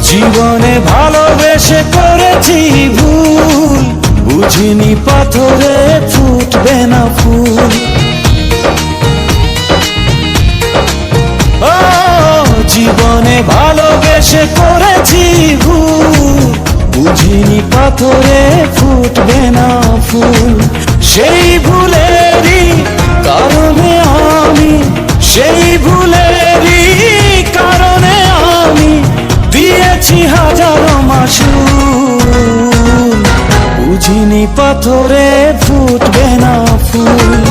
জীবনে ভালোবেসে করেছি ভুল, বুঝিনি পাথরে ফুটবে না ফুল। ও জীবনে ভালোবেসে করেছি ভুল, বুঝিনি পাথরে ফুটবে না ফুল। সেই ভুলেরই কারণে আমি, সেই ভুলেরই কারণে আমি দিয়েছি হাজারো মাসুল। বুঝিনি পাথরে ফুটবে না ফুল,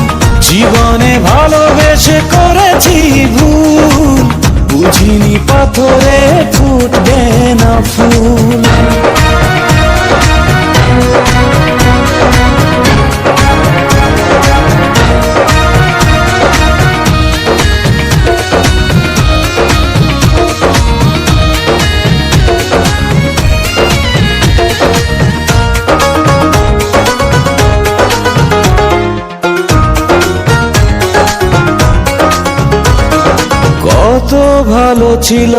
জীবনে ভালোবেসে করেছি ভুল, বুঝিনি পাথরে ফুটবে না ফুল। কত ভালো ছিল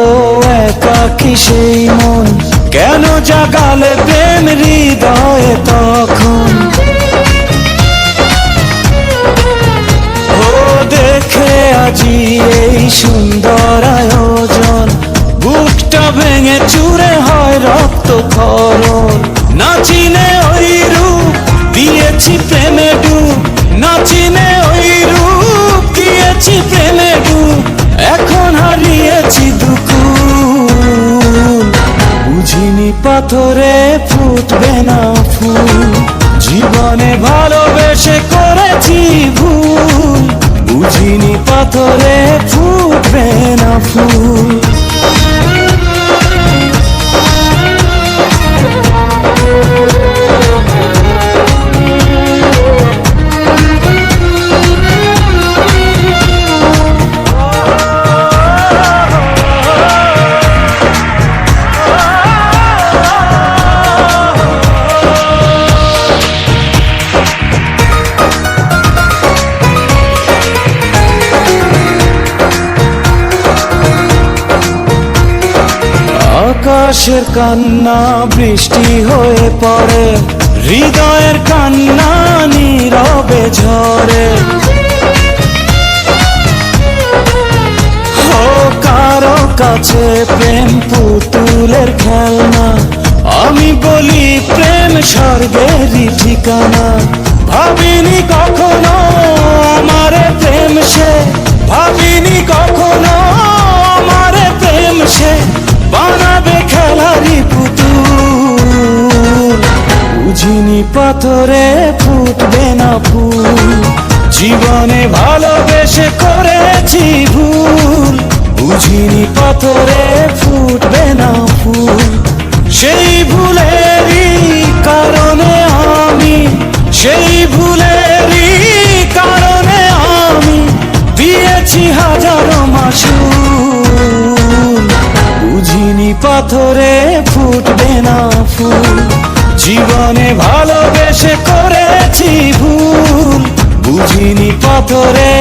একাকী সেই মন, কেন জাগালে প্রেম হৃদয়ে তখন। ও দেখে আজি এই সুন্দর আয়োজন, বুকটা ভেঙে চুরে হয় রক্ত খরণ। না চিনে ওই রূপ দিয়েছি প্রেমে ডুব, না চিনে ওই রূপ দিয়েছি প্রেমে ডুব। এখন হারিয়েছি দুকুল, বুঝিনি পাথরে ফুটবে না ফুল। জীবনে ভালোবেসে করেছি ভুল, বুঝিনি পাথরে ফুটবে না ফুল। আকাশের কান্না বৃষ্টি হয়ে পড়ে, হৃদয়ের কান্না নীরবে ঝরে। ও কারো কাছে প্রেম পুতুলের খেলনা, আমি বলি প্রেম স্বর্গেরই ঠিকানা। ভাবিনি কখনো আমারে প্রেম সে, ভাবিনি কখনো আমারে প্রেম সে বানাবে খেলারি পুতুল। বুঝিনি পাথরে ফুটবে না ফুল, জীবনে ভালোবেসে করেছি ভুল, বুঝিনি পাথরে ফুটবে না ফুল। সেই ভুলেরই কারণে আমি, সেই ভুলেরই কারণে আমি দিয়েছি হাজারো মাসুল। বুঝিনি পাথরে ফুটবে না ফুল, জীবনে ভালোবেসে করেছি ভুল, বুঝিনি পাথরে